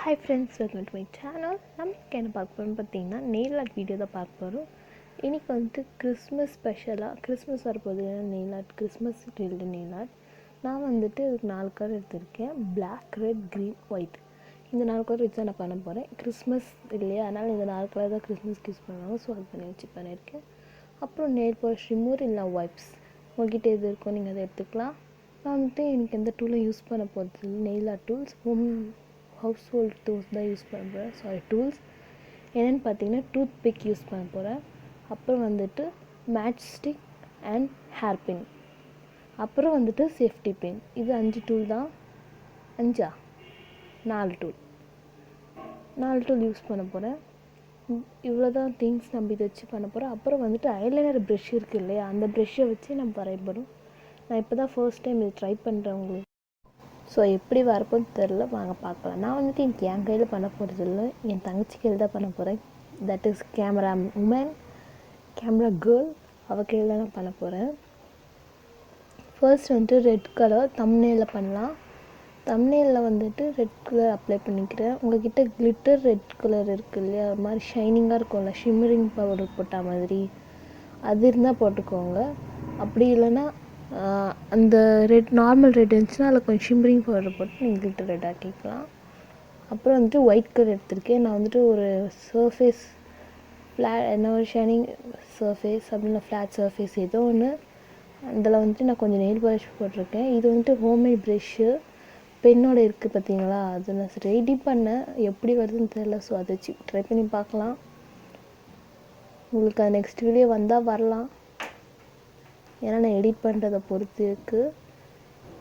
Hi friends, welcome to my channel. நமக்கு என்ன பார்க்க போகிறோம்னு பார்த்தீங்கன்னா நெயில் ஆர்ட் வீடியோ தான் பார்க்க போகிறோம். இன்றைக்கி வந்துட்டு கிறிஸ்மஸ் ஸ்பெஷலாக கிறிஸ்மஸ் வரப்போகுது nail art, Christmas related nail art. நான் வந்துட்டு இதுக்கு 4 கலர் எடுத்திருக்கேன். Black, red, green, white. இந்த 4 கலர் வச்சு தான் நான் பண்ண போகிறேன். கிறிஸ்மஸ் இல்லையா, அதனால் இந்த 4 கலர் தான் கிறிஸ்மஸ்க்கு யூஸ் பண்ணுவாங்க. ஸோ அது பண்ணி வச்சு பண்ணியிருக்கேன். அப்புறம் நெயில் பாலிஷ் ரிமூவர் இல்லை வைப்ஸ், உங்கள்கிட்ட எது இருக்கோ நீங்கள் அதை எடுத்துக்கலாம். நான் வந்துட்டு எனக்கு எந்த டூலும் யூஸ் பண்ண போகிறது nail art tools, house hold tools தான் யூஸ் பண்ண போகிறேன். டூல்ஸ் என்னென்னு பார்த்தீங்கன்னா டூத் பிக் யூஸ் பண்ண போகிறேன். அப்புறம் வந்துட்டு மேட்ச் ஸ்டிக் அண்ட் ஹேர் பின், அப்புறம் வந்துட்டு சேஃப்டி பின். இது 5 டூல் தான். 4 டூல் யூஸ் பண்ண போகிறேன். இவ்வளோ தான் திங்ஸ் நம்ம இதை வச்சு பண்ண போகிறோம். அப்புறம் வந்துட்டு ஐலைனர் ப்ரெஷ் இருக்குது இல்லையா, அந்த ப்ரெஷ்ஷை வச்சு நம்ம வரைய போகிறோம். நான் இப்போ தான் ஃபர்ஸ்ட் டைம் இது ட்ரை பண்ணுறேன் உங்களுக்கு. ஸோ எப்படி வரப்போன்னு தெரில, வாங்க பார்க்கலாம். நான் வந்துட்டு எனக்கு என் கையில் பண்ண போகிறது இல்லை, என் தங்கச்சி கையில் தான் பண்ண போகிறேன். That is camera woman, camera girl, அவள் கையில் தான் நான் பண்ண போகிறேன். ஃபர்ஸ்ட் வந்துட்டு ரெட் கலர் தம்ப்நெயிலில் பண்ணலாம். தம்ப்நெயிலில் வந்துட்டு ரெட் கலர் அப்ளை பண்ணிக்கிறேன். உங்கள்கிட்ட கிளிட்டர் ரெட் கலர் இருக்குது இல்லையா, ஒரு மாதிரி ஷைனிங்காக இருக்கும்ல, ஷிம்மரிங் பவுடர் போட்ட மாதிரி, அது இருந்தால் போட்டுக்கோங்க. அப்படி இல்லைன்னா அந்த ரெட் நார்மல் ரெட் இருந்துச்சுன்னா அதில் கொஞ்சம் ஷிம்மரிங் பவுடர் போட்டு நீங்கள் கிளிட்டர் ரெட் ஆக்கிக்கலாம். அப்புறம் வந்துட்டு ஒயிட் கலர் எடுத்திருக்கேன். நான் வந்துட்டு ஒரு சர்ஃபேஸ் ஒரு ஷைனிங் சர்ஃபேஸ் அப்படின்னா ஃப்ளாட் சர்ஃபேஸ் ஏதோ ஒன்று, அதில் வந்துட்டு நான் கொஞ்சம் நெயில் பாலிஷ் போட்டிருக்கேன். இது வந்துட்டு ஹோம்மேட் ப்ரெஷ்ஷு பெண்ணோட இருக்குது பார்த்தீங்களா, அது நான் ரெடி பண்ணேன், எப்படி வருதுன்னு தெரியல. ஸோ அதை வச்சு ட்ரை பண்ணி பார்க்கலாம். உங்களுக்கு அது நெக்ஸ்ட் வீடியோ வந்தால் வரலாம், ஏன்னா நான் எடிட் பண்ணுறதை பொறுத்து இருக்குது.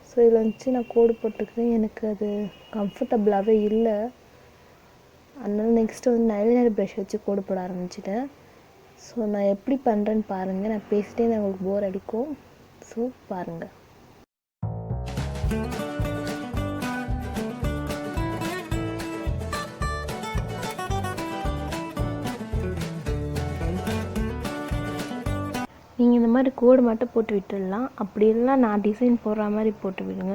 ஸோ இதில் வந்துச்சு நான் கோடு போட்டுக்கிறேன். எனக்கு அது கம்ஃபர்டபுளாகவே இல்லை, அதனால நெக்ஸ்ட்டு வந்து நான் ஐலைனர் ப்ரஷ் வச்சு கோடு போட ஆரம்பிச்சிட்டேன். ஸோ நான் எப்படி பண்ணுறேன்னு பாருங்கள். நான் பேசிட்டே நான் உங்களுக்கு போர் அடிக்கும். ஸோ பாருங்கள். நீங்கள் இந்த மாதிரி கோடு மட்டும் போட்டு விட்டுடலாம். அப்படி இல்லைனா நான் டிசைன் போடுற மாதிரி போட்டு விடுங்க.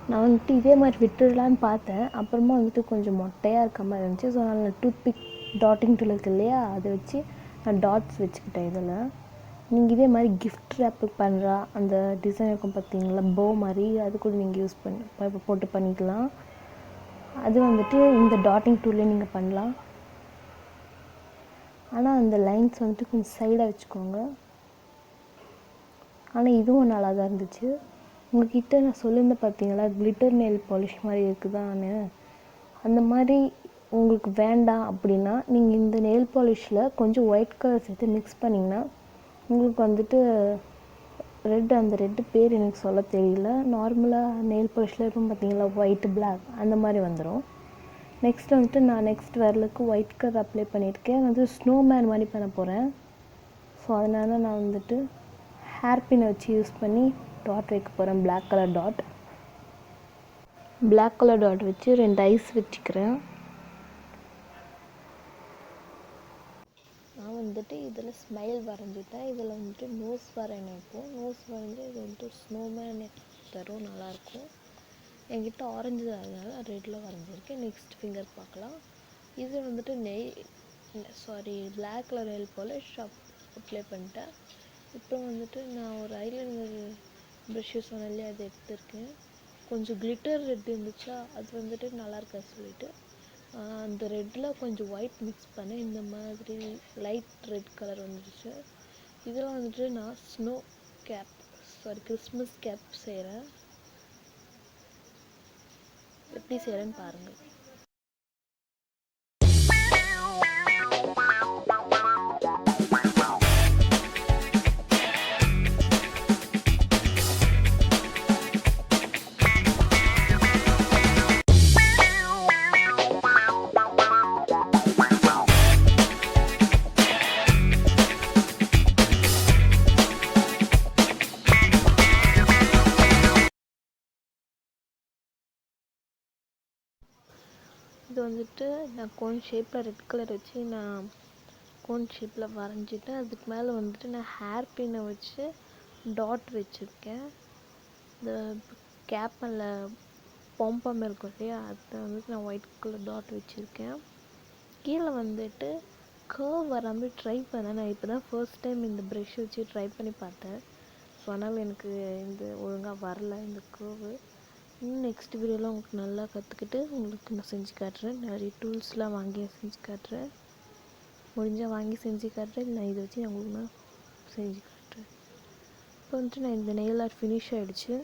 நான் வந்துட்டு இதே மாதிரி விட்டுடலான்னு பார்த்தேன், அப்புறமா வந்துட்டு கொஞ்சம் மொட்டையாக இருக்க மாதிரி இருந்துச்சு. ஸோ நான் டூத் பிக் டாட்டிங் டூல் இருக்குது இல்லையா, அதை வச்சு நான் டாட்ஸ் வச்சுக்கிட்டேன். இதில் நீங்கள் இதே மாதிரி கிஃப்ட் ரேப்பு பண்ணுறா அந்த டிசைன் இருக்கும் பார்த்தீங்களா, போ மாதிரி, அது கூட நீங்கள் யூஸ் பண்ணி போட்டு பண்ணிக்கலாம். அது வந்துட்டு இந்த டாட்டிங் டூல்லே நீங்கள் பண்ணலாம். ஆனால் அந்த லைன்ஸ் வந்துட்டு கொஞ்சம் சைடாக வச்சுக்கோங்க. ஆனால் இதுவும் நல்லா தான் இருந்துச்சு. உங்கள்கிட்ட நான் சொல்லியிருந்தேன் பார்த்தீங்களா, கிளிட்டர் நெயில் பாலிஷ் மாதிரி இருக்குதான்னு, அந்த மாதிரி உங்களுக்கு வேண்டாம் அப்படின்னா நீங்கள் இந்த நெயில் பாலிஷில் கொஞ்சம் ஒயிட் கலர் சேர்த்து மிக்ஸ் பண்ணிங்கன்னா உங்களுக்கு வந்துட்டு அந்த ரெட்டு பேர் எனக்கு சொல்ல தெரியல, நார்மலாக நெயில் பாலிஷில் இருக்கும் பார்த்தீங்களா, ஒயிட் பிளாக் அந்த மாதிரி வந்துடும். நெக்ஸ்ட் வந்துட்டு நான் நெக்ஸ்ட் விரலுக்கு ஒயிட் கலர் அப்ளை பண்ணியிருக்கேன். வந்து ஸ்னோமேன் மாதிரி பண்ண போகிறேன். ஸோ அதனால் நான் வந்துட்டு ஹேர் பின்னை வச்சு யூஸ் பண்ணி டாட் வைக்க போகிறேன். பிளாக் கலர் டாட் வச்சு 2 ஐஸ் வச்சுக்கிறேன். நான் வந்துட்டு இதில் ஸ்மைல் வரைஞ்சிட்டேன். இதில் வந்துட்டு நோஸ் வரையணும். இப்போது நோஸ் வரைஞ்சி இது வந்துட்டு ஒரு ஸ்னோமேன் தரும், நல்லாயிருக்கும். என்கிட்ட ஆரஞ்சு அதனால ரெட்டில் வரைஞ்சிருக்கேன். நெக்ஸ்ட் ஃபிங்கர் பார்க்கலாம். இது வந்துட்டு black colour nail polish apply பண்ணிட்டேன். இப்போ வந்துட்டு நான் ஒரு ஐலைனர் ப்ரஷ்ஷு சொன்னேன் இல்லையா, அதை எடுத்திருக்கேன். கொஞ்சம் கிளிட்டர் ரெட் இருந்துச்சா, அது வந்துட்டு நல்லா இருக்காது சொல்லிவிட்டு அந்த ரெட்டில் கொஞ்சம் ஒயிட் மிக்ஸ் பண்ணி இந்த மாதிரி லைட் ரெட் கலர் வந்துடுச்சு. இதில் வந்துட்டு நான் கிறிஸ்மஸ் கேப் செய்கிறேன். எப்படி செய்கிறேன்னு பாருங்கள். இது வந்துட்டு நான் கோன் ஷேப்பில் ரெட் கலர் வச்சு நான் கோன் ஷேப்பில் வரைஞ்சிட்டு அதுக்கு மேலே வந்துட்டு நான் ஹேர் பின்னை வச்சு டாட் வச்சுருக்கேன். இந்த கேப் மேலே பாம்பம் இருக்கும் இல்லையா, அதை வந்துட்டு நான் ஒயிட் கலர் டாட் வச்சுருக்கேன். கீழே வந்துட்டு கர்வ் வராமல் ட்ரை பண்ணேன். நான் இப்போ தான் ஃபர்ஸ்ட் டைம் இந்த ப்ரெஷ் வச்சு ட்ரை பண்ணி பார்த்தேன். ஸோ அதனால் எனக்கு இந்த ஒழுங்காக வரல இந்த கர்வு. இன்னும் நெக்ஸ்ட் வீடியோவில் உங்களுக்கு நல்லா கற்றுக்கிட்டு உங்களுக்கு நான் செஞ்சு காட்டுறேன். நிறைய டூல்ஸ்லாம் வாங்கி செஞ்சு காட்டுறேன். முடிஞ்சால் வாங்கி செஞ்சு காட்டுறேன். இல்லை இதை வச்சு நான் உங்களுக்கு நான் செஞ்சு காட்டுறேன். இப்போ வந்துட்டு நான் இந்த நெயில் ஆர்ட் ஃபினிஷ் ஆகிடுச்சு.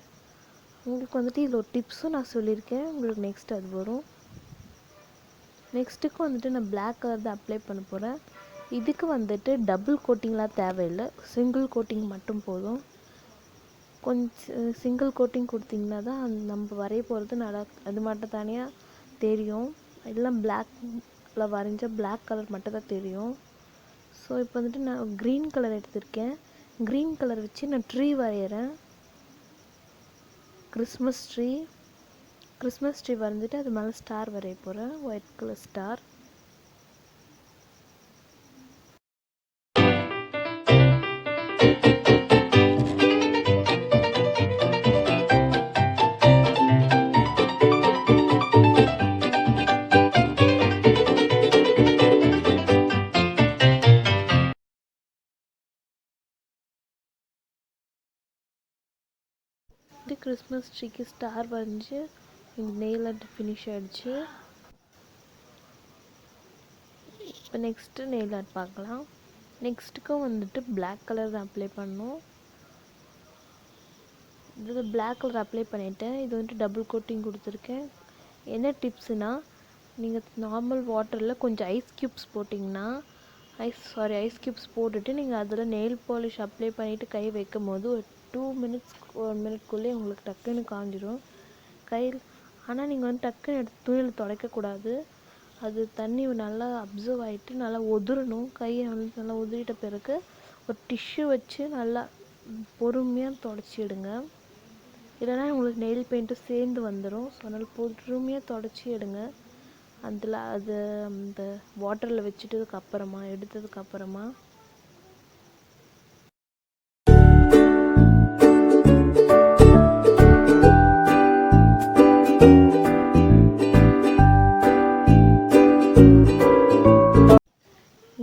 உங்களுக்கு வந்துட்டு இதில் ஒரு டிப்ஸும் நான் சொல்லியிருக்கேன். உங்களுக்கு நெக்ஸ்ட் அது வரும். நெக்ஸ்ட்டுக்கு வந்துட்டு நான் பிளாக் கலர் தான் அப்ளை பண்ண போகிறேன். இதுக்கு வந்துட்டு டபுள் கோட்டிங்லாம் தேவையில்லை, சிங்கிள் கோட்டிங் மட்டும் போதும். கொஞ்சம் சிங்கிள் கோட்டிங் கொடுத்திங்கன்னா தான் நம்ம வரைய போகிறது நல்லா அது மட்டும் தனியாக தெரியும். எல்லாம் பிளாக்கில் வரைஞ்சால் பிளாக் கலர் மட்டும் தான் தெரியும். ஸோ இப்போ வந்துட்டு நான் க்ரீன் கலர் எடுத்திருக்கேன். க்ரீன் கலர் வச்சு நான் ட்ரீ வரைகிறேன். கிறிஸ்மஸ் ட்ரீ வரைஞ்சிட்டு அது மேலே ஸ்டார் வரைய போகிறேன், ஒயிட் கலர் ஸ்டார். கிறிஸ்மஸ் ட்ரீக்கு ஸ்டார் வரைஞ்சி இந்த நெயில் ஆர்ட் ஃபினிஷ் ஆகிடுச்சு. இப்போ நெக்ஸ்ட்டு நெயில் ஆர்ட் பார்க்கலாம். நெக்ஸ்ட்டுக்கும் வந்துட்டு பிளாக் கலர் தான் அப்ளை பண்ணணும். இது பிளாக் கலர் அப்ளை பண்ணிவிட்டேன். இது வந்துட்டு டபுள் கோட்டிங் கொடுத்துருக்கேன். என்ன டிப்ஸுனால், நீங்கள் நார்மல் வாட்டரில் கொஞ்சம் ஐஸ் க்யூப்ஸ் போட்டிங்கன்னா ஐஸ் க்யூப்ஸ் போட்டுட்டு நீங்கள் அதில் நெயில் பாலிஷ் அப்ளை பண்ணிவிட்டு கை வைக்கும் போது ஒரு 2 மினிட்ஸ் 1 மினிட்குள்ளே உங்களுக்கு டக்குன்னு காஞ்சிடும் கையில். ஆனால் நீங்கள் வந்து டக்குன்னு எடுத்து துணியில் துடைக்கக்கூடாது. அது தண்ணி நல்லா அப்சர்வ் ஆகிட்டு நல்லா உதிரணும். கையை வந்து நல்லா உதிரிட்ட பிறகு ஒரு டிஷ்யூ வச்சு நல்லா பொறுமையாக தொடச்சிடுங்க. இல்லைனா உங்களுக்கு நெயில் பெயிண்ட்டும் சேர்ந்து வந்துடும். ஸோ அதனால் பொறுமையாக தொடச்சி எடுங்க. அதில் அது அந்த வாட்டரில் வச்சுட்டதுக்கப்புறமா எடுத்ததுக்கப்புறமா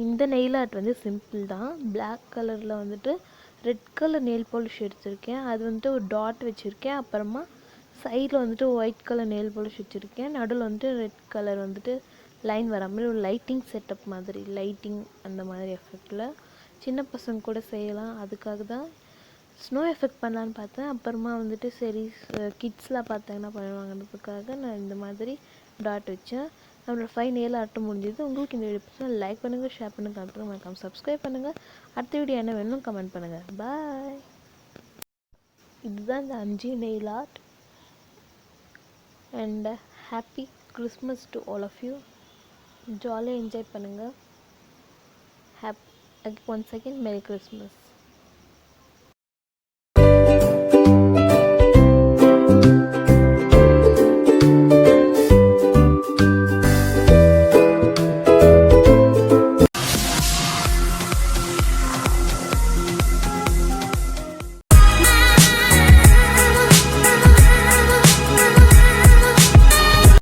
இந்த நெயில் ஆர்ட் வந்து சிம்பிள் தான். பிளாக் கலரில் வந்துட்டு ரெட் கலர் நெயில் பாலிஷ் எடுத்திருக்கேன். அது வந்துட்டு ஒரு டாட் வச்சுருக்கேன். அப்புறமா சைடில் வந்துட்டு ஒயிட் கலர் நெயில் பாலிஷ் வச்சுருக்கேன். நடுவில் வந்துட்டு ரெட் கலர் வந்துட்டு லைன் வர மாதிரி ஒரு லைட்டிங் செட்டப் மாதிரி, லைட்டிங் அந்த மாதிரி எஃபெக்டில் சின்ன பசங்க கூட செய்யலாம். அதுக்காக தான் ஸ்னோ எஃபெக்ட் பண்ணலான்னு பார்த்தேன். அப்புறமா வந்துட்டு சரி கிட்ஸ்லாம் பார்த்தாங்கன்னா பண்ணுவாங்கன்றதுக்காக நான் இந்த மாதிரி டாட் வச்சேன். நம்மளோட 5 நெயில் ஆர்ட் முடிஞ்சது. உங்களுக்கு இந்த வீடியோ பிடிச்சா லைக் பண்ணுங்கள், ஷேர் பண்ணுங்கள், அப்புறம் மறக்காம சப்ஸ்கிரைப் பண்ணுங்கள். அடுத்த வீடியோ என்ன வேணும் கமெண்ட் பண்ணுங்கள். பாய். இதுதான் இந்த 5 nail art. And happy Christmas to all of you. ஜாலியாக என்ஜாய் பண்ணுங்கள். Once again merry Christmas.